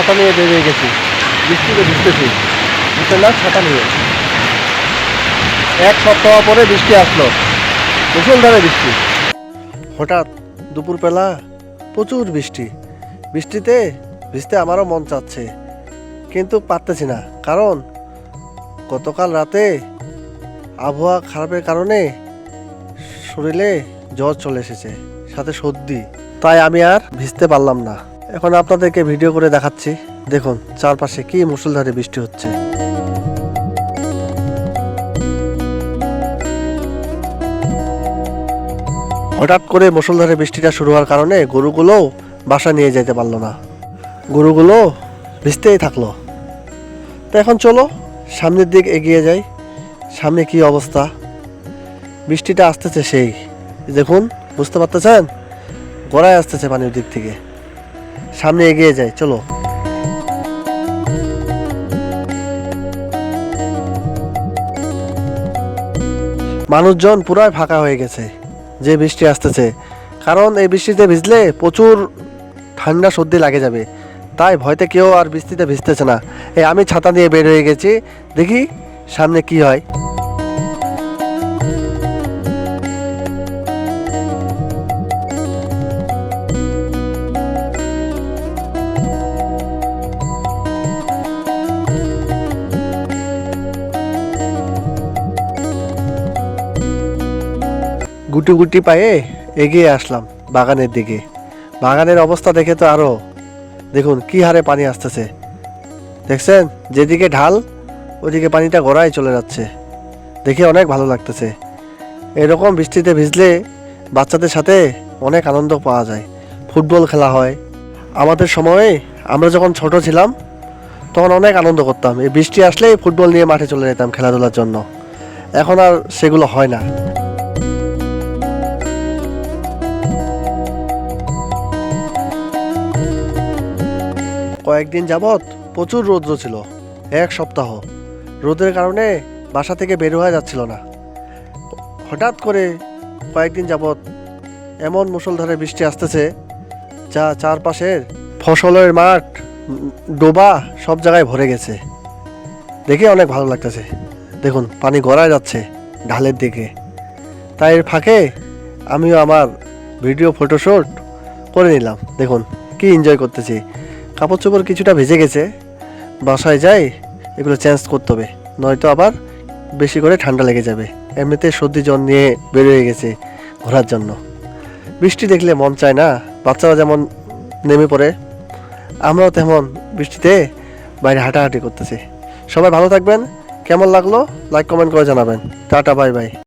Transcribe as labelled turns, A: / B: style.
A: ছাতা নিয়ে বেরিয়ে গেছি, বৃষ্টিতে ভিজতেছি, বুঝতে না ছাতা নিয়ে। এক সপ্তাহ পরে বৃষ্টি আসলো, মুষলধারে বৃষ্টি। হঠাৎ দুপুরবেলা প্রচুর বৃষ্টি, বৃষ্টিতে ভিজতে আমারও মন চাচ্ছে, কিন্তু পারতেছি না, কারণ গতকাল রাতে আবহাওয়া খারাপের কারণে শরীরে জ্বর চলে এসেছে, সাথে সর্দি, তাই আমি আর ভিজতে পারলাম না। এখন আপনাদেরকে ভিডিও করে দেখাচ্ছি, দেখুন চারপাশে কি মুষলধারে বৃষ্টি হচ্ছে। হঠাৎ করে মুষলধারে বৃষ্টিটা শুরু হওয়ার কারণে গরুগুলো বাসা নিয়ে যেতে পারলো না, গরুগুলো ভিজতেই থাকলো। তো এখন চলো সামনের দিক এগিয়ে যাই। সামনে কি অবস্থা, বৃষ্টিটা আসতেছে, সেই দেখুন, বুঝতে পারতেছেন, গড়ায় আসতেছে পানির দিক থেকে। সামনে এগিয়ে যাই, চলো। মানুষজন পুরাই ফাঁকা হয়ে গেছে, যে বৃষ্টি আসতেছে, কারণ এই বৃষ্টিতে ভিজলে প্রচুর ঠান্ডা সর্দি লাগে যাবে, তাই ভয়তে কেউ আর বৃষ্টিতে ভিজতেছে না। এই আমি ছাতা নিয়ে বের হয়ে গেছি, দেখি সামনে কি হয়। গুটি গুটি পায়ে এগিয়ে আসলাম বাগানের দিকে। বাগানের অবস্থা দেখে তো আরো, দেখুন কি হারে পানি আসতেছে, দেখছেন, যেদিকে ঢাল ওইদিকে পানিটা গড়ায় চলে যাচ্ছে, দেখে অনেক ভালো লাগতেছে। এরকম বৃষ্টিতে ভিজলে বাচ্চাদের সাথে অনেক আনন্দ পাওয়া যায়, ফুটবল খেলা হয়। আমাদের সময়ে আমরা যখন ছোট ছিলাম তখন অনেক আনন্দ করতাম, এই বৃষ্টি আসলেই ফুটবল নিয়ে মাঠে চলে যেতাম খেলাধুলার জন্য। এখন আর সেগুলো হয় না। কয়েকদিন যাবৎ প্রচুর রৌদ্র ছিল, এক সপ্তাহ রোদের কারণে বাসা থেকে বের হওয়া যাচ্ছিল না। হঠাৎ করে কয়েকদিন যাবৎ এমন মুষলধারে বৃষ্টি আসতেছে, যা চারপাশের ফসলের মাঠ, ডোবা সব জায়গায় ভরে গেছে, দেখে অনেক ভালো লাগতেছে। দেখুন পানি গড়ায় যাচ্ছে ঢালের দিকে, তাই এর ফাঁকে আমিও আমার ভিডিও ফটোশ্যুট করে নিলাম। দেখুন কি এনজয় করতেছি। কাপড় চোপড় কিছুটা ভিজে গেছে, বাসায় যাই এগুলো চেঞ্জ করতে হবে, নয়তো আবার বেশি করে ঠান্ডা লেগে যাবে। এমনিতে সর্দি জ্বর নিয়ে বেরিয়ে গেছে ঘোরার জন্য। বৃষ্টি দেখলে মন চায় না, বাচ্চারা যেমন নেমে পড়ে, আমরাও তেমন বৃষ্টিতে বাইরে হাঁটাহাঁটি করতেছি। সবাই ভালো থাকবেন, কেমন লাগলো লাইক কমেন্ট করে জানাবেন। Tata, bye bye.